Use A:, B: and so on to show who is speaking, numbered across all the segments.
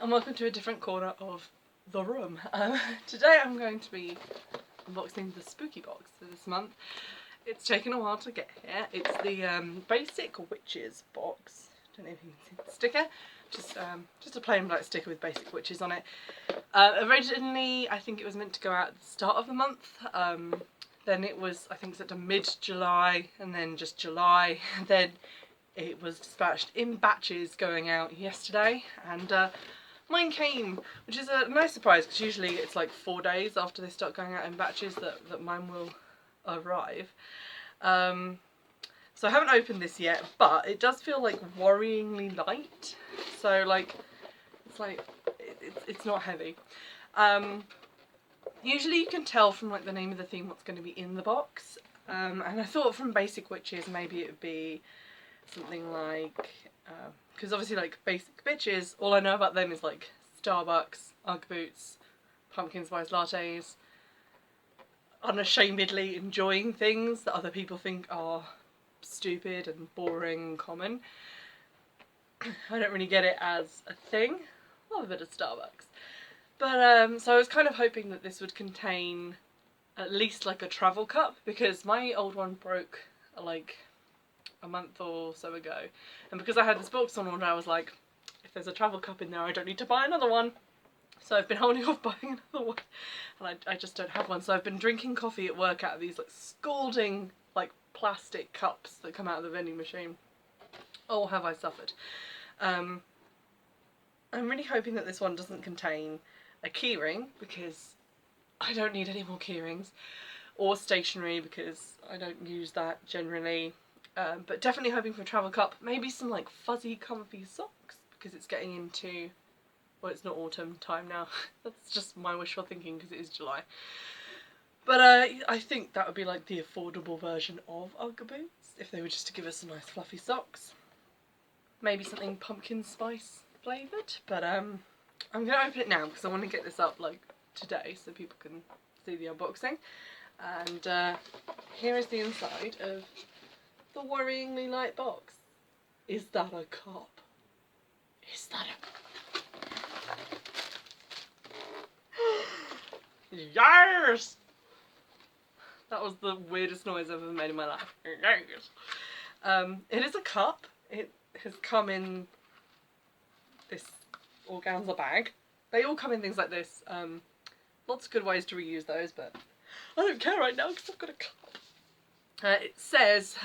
A: and welcome to a different corner of the room. Today I'm going to be unboxing the spooky box for this month. It's taken a while to get here. It's the basic witches box. Don't know if you can see the sticker. Just a plain black sticker with basic witches on it. Originally, I think it was meant to go out at the start of the month. Then it was, I think, set to mid-July, and then just July. Then it was dispatched in batches going out yesterday, and mine came, which is a nice surprise because usually it's like 4 days after they start going out in batches that mine will arrive. So I haven't opened this yet, but it does feel like worryingly light. So like, it's not heavy. Usually you can tell from like the name of the theme what's going to be in the box. And I thought from basic witches maybe it would be something like, because obviously like basic bitches, all I know about them is like Starbucks, Ugg boots, pumpkin spice lattes, unashamedly enjoying things that other people think are stupid and boring and common. I don't really get it as a thing. Love a bit of Starbucks. But so I was kind of hoping that this would contain at least like a travel cup, because my old one broke like a month or so ago, and because I had this box on order I was like, if there's a travel cup in there I don't need to buy another one. So I've been holding off buying another one, and I just don't have one. So I've been drinking coffee at work out of these like scalding like plastic cups that come out of the vending machine. Oh, have I suffered. I'm really hoping that this one doesn't contain a keyring, because I don't need any more keyrings, or stationery because I don't use that generally. But definitely hoping for a travel cup, maybe some like fuzzy comfy socks, because it's getting into, well, it's not autumn time now. That's just my wishful thinking because it is July. But I think that would be like the affordable version of Ugg boots, if they were just to give us some nice fluffy socks. Maybe something pumpkin spice flavoured, but I'm going to open it now because I want to get this up like today so people can see the unboxing. And here is the inside of the worryingly light box. Is that a cup? Is that a... Yes! That was the weirdest noise I've ever made in my life. Yes! It is a cup. It has come in this organza bag. They all come in things like this. Lots of good ways to reuse those, but I don't care right now because I've got a cup. It says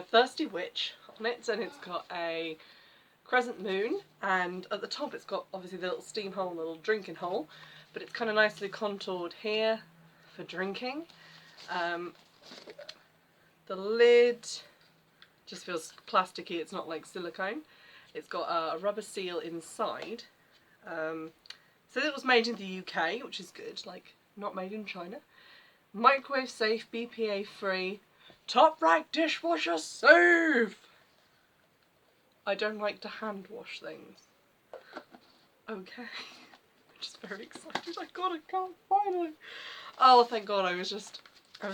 A: Thirsty Witch on it, and it's got a crescent moon, and at the top it's got obviously the little steam hole and the little drinking hole, but it's kind of nicely contoured here for drinking. The lid just feels plasticky, it's not like silicone. It's got a rubber seal inside. So it was made in the UK, which is good, like not made in China. Microwave safe, BPA free, top rack dishwasher safe! I don't like to hand wash things. Okay. I'm just very excited. I got a cup finally. Oh, thank God. I was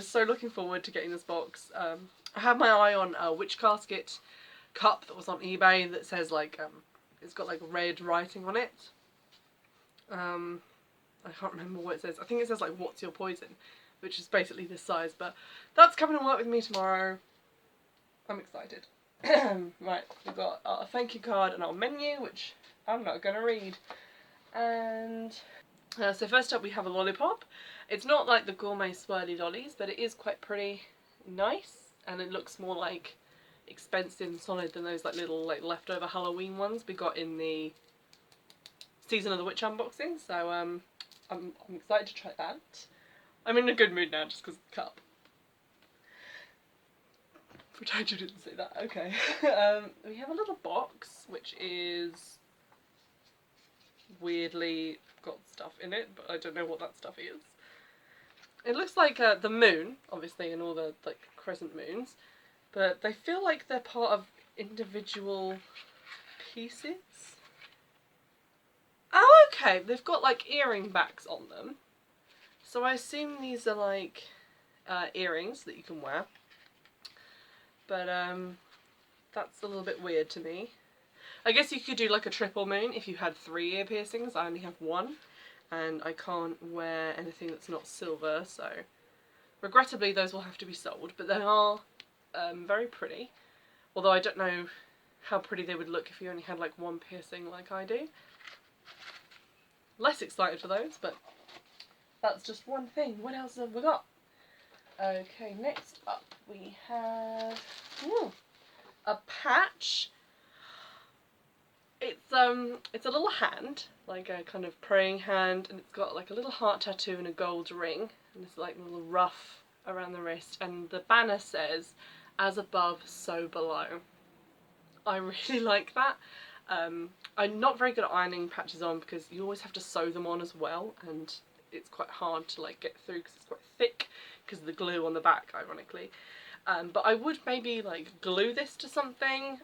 A: so looking forward to getting this box. I had my eye on a witch casket cup that was on eBay that says like, it's got like red writing on it. I can't remember what it says. I think it says like, what's your poison? Which is basically this size, but that's coming to work with me tomorrow. I'm excited. Right, we've got our thank you card and our menu, which I'm not going to read. And so first up we have a lollipop. It's not like the gourmet swirly lollies, but it is quite pretty nice, and it looks more like expensive and solid than those like little like leftover Halloween ones we got in the Season of the Witch unboxing. So I'm excited to try that. I'm in a good mood now just because of the cup. Pretend you didn't say that. Okay. We have a little box which is weirdly got stuff in it, but I don't know what that stuff is. It looks like the moon, obviously, and all the like crescent moons, but they feel like they're part of individual pieces. Oh, okay. They've got like earring backs on them. So I assume these are like earrings that you can wear. But that's a little bit weird to me. I guess you could do like a triple moon if you had 3 ear piercings. I only have 1, and I can't wear anything that's not silver, so regrettably those will have to be sold, but they are very pretty. Although I don't know how pretty they would look if you only had like 1 piercing like I do. Less excited for those, but that's just one thing. What else have we got? Okay, next up we have a patch. It's a little hand, like a kind of praying hand, and it's got like a little heart tattoo and a gold ring, and it's like a little ruff around the wrist, and the banner says, "As above, so below." I really like that. I'm not very good at ironing patches on because you always have to sew them on as well, and it's quite hard to like get through because it's quite thick because of the glue on the back, ironically. But I would maybe like glue this to something,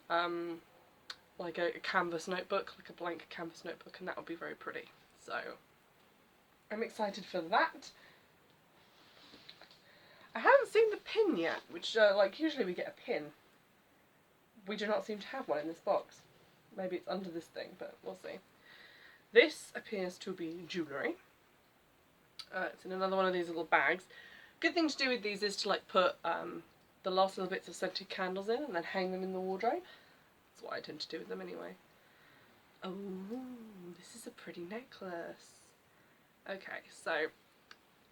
A: like a canvas notebook, like a blank canvas notebook, and that would be very pretty. So I'm excited for that. I haven't seen the pin yet, which like usually we get a pin. We do not seem to have one in this box. Maybe it's under this thing, but we'll see. This appears to be jewellery. It's in another one of these little bags. Good thing to do with these is to like put the last little bits of scented candles in and then hang them in the wardrobe. That's what I tend to do with them anyway. Oh, this is a pretty necklace. Okay, so I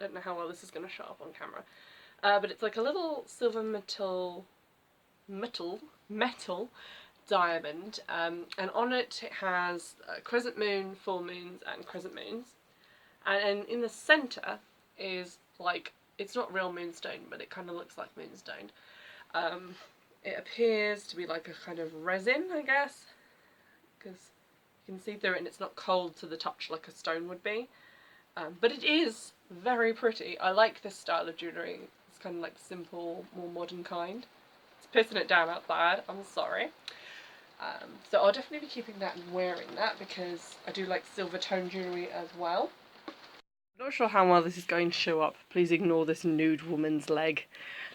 A: don't know how well this is going to show up on camera, but it's like a little silver metal diamond, and on it has crescent moon, full moons, and crescent moons, and in the centre is like, it's not real moonstone, but it kind of looks like moonstone. It appears to be like a kind of resin, I guess, because you can see through it and it's not cold to the touch like a stone would be. But it is very pretty. I like this style of jewellery. It's kind of like simple, more modern kind. It's pissing it down outside, I'm sorry. So I'll definitely be keeping that and wearing that because I do like silver tone jewellery as well. I'm not sure how well this is going to show up. Please ignore this nude woman's leg.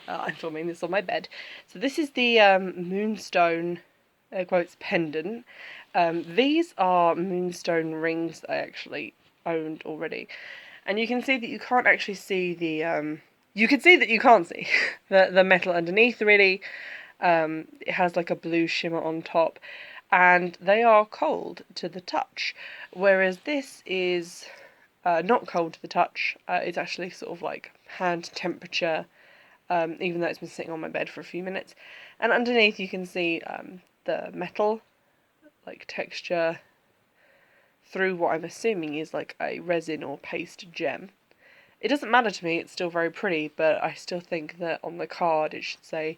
A: I'm filming this on my bed. So this is the moonstone, air quotes, pendant. These are moonstone rings that I actually owned already. And you can see that you can't actually see the, you can see that you can't see the metal underneath, really. It has like a blue shimmer on top, and they are cold to the touch, whereas this is not cold to the touch. It's actually sort of like hand temperature, even though it's been sitting on my bed for a few minutes. And underneath you can see the metal like texture through what I'm assuming is like a resin or paste gem. It doesn't matter to me, it's still very pretty, but I still think that on the card it should say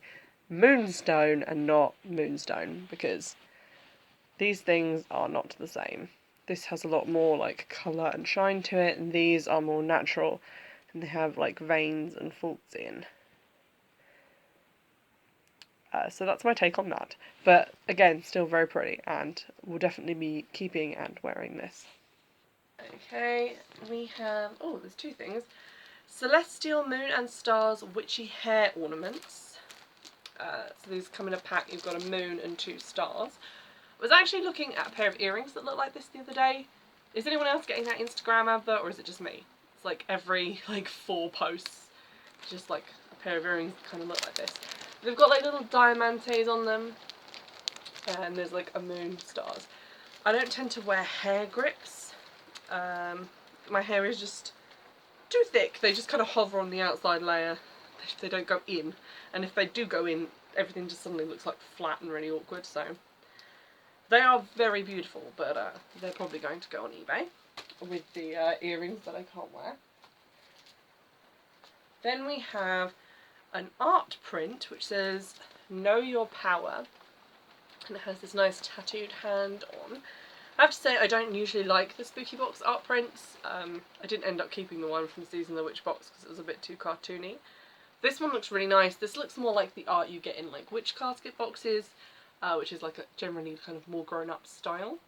A: moonstone and not moonstone, because these things are not the same. This has a lot more like colour and shine to it, and these are more natural, and they have like veins and faults in. So that's my take on that. But again, still very pretty, and we'll definitely be keeping and wearing this. Okay, we have, oh, there's 2 things. Celestial Moon and Stars Witchy Hair Ornaments. So these come in a pack. You've got a moon and 2 stars. I was actually looking at a pair of earrings that look like this the other day. Is anyone else getting that Instagram advert, or is it just me? It's like every like 4 posts, just like a pair of earrings that kind of look like this. They've got like little diamantes on them, and there's like a moon, stars. I don't tend to wear hair grips. My hair is just too thick. They just kind of hover on the outside layer. They don't go in, and if they do go in, everything just suddenly looks like flat and really awkward. So they are very beautiful, but they're probably going to go on eBay with the earrings that I can't wear. Then we have an art print which says "Know Your Power," and it has this nice tattooed hand on. I have to say I don't usually like the Spooky Box art prints. I didn't end up keeping the one from Season of the Witch box because it was a bit too cartoony. This one looks really nice. This looks more like the art you get in like witch casket boxes, which is like a generally kind of more grown-up style.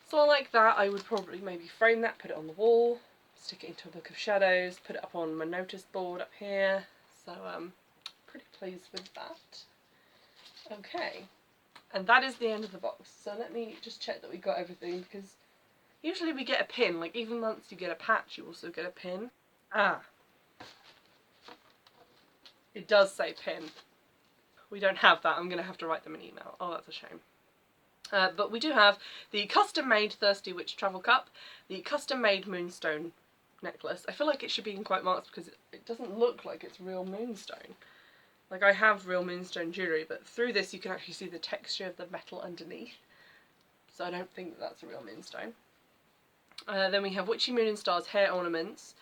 A: So I like that. I would probably maybe frame that, put it on the wall, stick it into a book of shadows, put it up on my notice board up here. So pretty pleased with that. Okay, And that is the end of the box. So let me just check that we got everything, because usually we get a pin. Like, even once you get a patch, you also get a pin. Ah. It does say pin. We don't have that. I'm going to have to write them an email. Oh, that's a shame. But we do have the custom-made Thirsty Witch Travel Cup, the custom-made Moonstone necklace. I feel like it should be in quite marks because it doesn't look like it's real moonstone. Like, I have real moonstone jewellery, but through this you can actually see the texture of the metal underneath. So I don't think that's a real moonstone. Then we have Witchy Moon and Stars hair ornaments,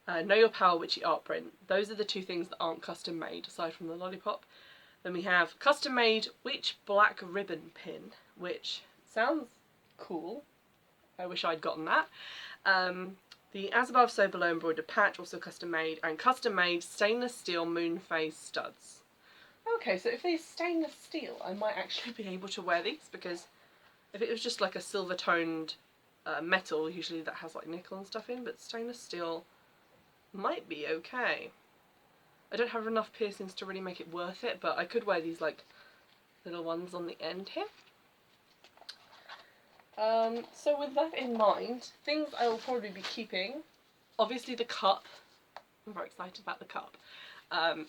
A: Know Your Power Witchy art print. Those are the two things that aren't custom made, aside from the lollipop. Then we have custom made Witch black ribbon pin, which sounds cool. I wish I'd gotten that. The As Above So Below embroidered patch, also custom made, and custom made stainless steel moon phase studs. Okay, so if they're stainless steel, I might actually be able to wear these, because if it was just like a silver toned metal, usually that has like nickel and stuff in, but stainless steel might be okay. I don't have enough piercings to really make it worth it, but I could wear these like little ones on the end here. So with that in mind, things I will probably be keeping, obviously the cup. I'm very excited about the cup.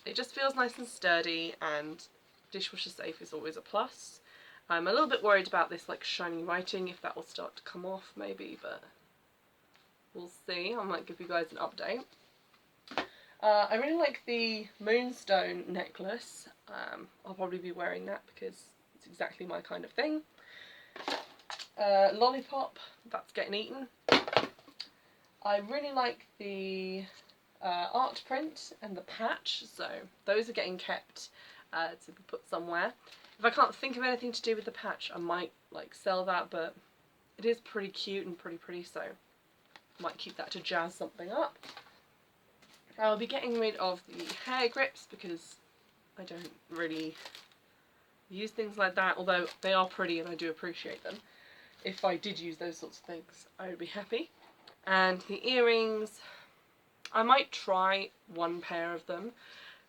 A: It just feels nice and sturdy, and dishwasher safe is always a plus. I'm a little bit worried about this like shiny writing, if that will start to come off maybe, but we'll see. I might give you guys an update. I really like the Moonstone necklace. I'll probably be wearing that because it's exactly my kind of thing. Lollipop, that's getting eaten. I really like the art print and the patch, so those are getting kept to be put somewhere. If I can't think of anything to do with the patch, I might like sell that, but it is pretty cute and pretty, so I might keep that to jazz something up. I'll be getting rid of the hair grips because I don't really use things like that, although they are pretty and I do appreciate them. If I did use those sorts of things, I would be happy. And the earrings, I might try one pair of them,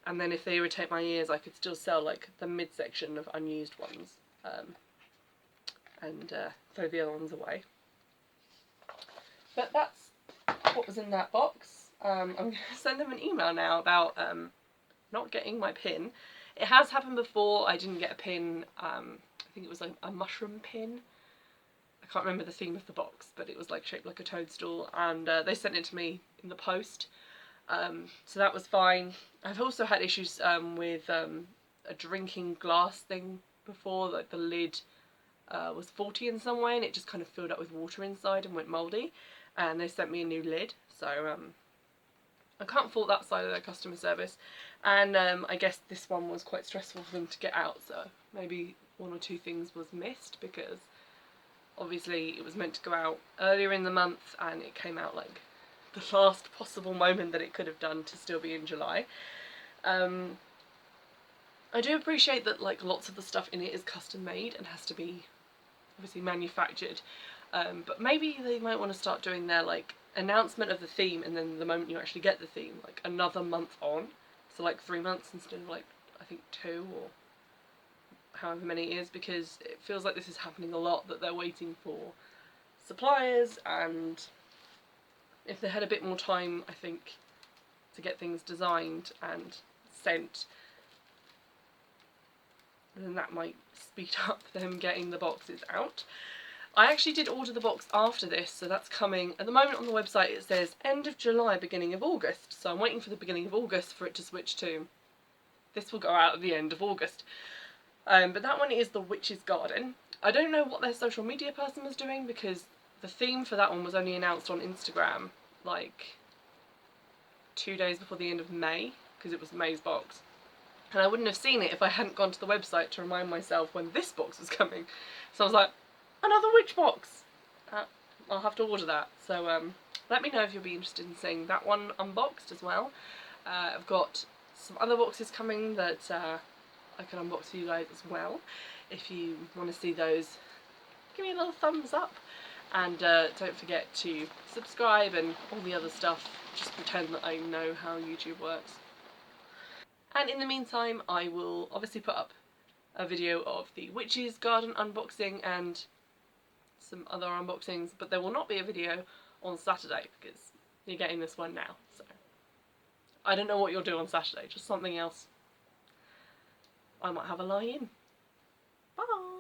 A: and then if they irritate my ears I could still sell like the midsection of unused ones, and throw the other ones away. But that's what was in that box. I'm going to send them an email now about not getting my pin. It has happened before. I didn't get a pin. I think it was like a mushroom pin. I can't remember the theme of the box, but it was like shaped like a toadstool, and they sent it to me in the post. So that was fine. I've also had issues with a drinking glass thing before. Like the lid was faulty in some way, and it just kind of filled up with water inside and went mouldy. And they sent me a new lid, so I can't fault that side of their customer service. And I guess this one was quite stressful for them to get out, so maybe one or two things was missed, because obviously it was meant to go out earlier in the month and it came out like the last possible moment that it could have done to still be in July. I do appreciate that like lots of the stuff in it is custom made and has to be obviously manufactured, but maybe they might want to start doing their like announcement of the theme, and then the moment you actually get the theme, like another month on, so like 3 months instead of like I think 2 or however many it is, because it feels like this is happening a lot, that they're waiting for suppliers, and if they had a bit more time, I think, to get things designed and sent, then that might speed up them getting the boxes out. I actually did order the box after this, so that's coming. At the moment on the website it says end of July, beginning of August, so I'm waiting for the beginning of August for it to switch to this will go out at the end of August. But that one is the Witch's Garden. I don't know what their social media person was doing, because the theme for that one was only announced on Instagram like 2 days before the end of May, because it was May's box. And I wouldn't have seen it if I hadn't gone to the website to remind myself when this box was coming. So I was like, another witch box! I'll have to order that. So let me know if you'll be interested in seeing that one unboxed as well. I've got some other boxes coming that I can unbox for you guys as well. If you want to see those, give me a little thumbs up. And don't forget to subscribe and all the other stuff. Just pretend that I know how YouTube works. And in the meantime, I will obviously put up a video of the Witch's Garden unboxing and some other unboxings, but there will not be a video on Saturday because you're getting this one now, so I don't know what you'll do on Saturday, just something else. I might have a lie-in. Bye!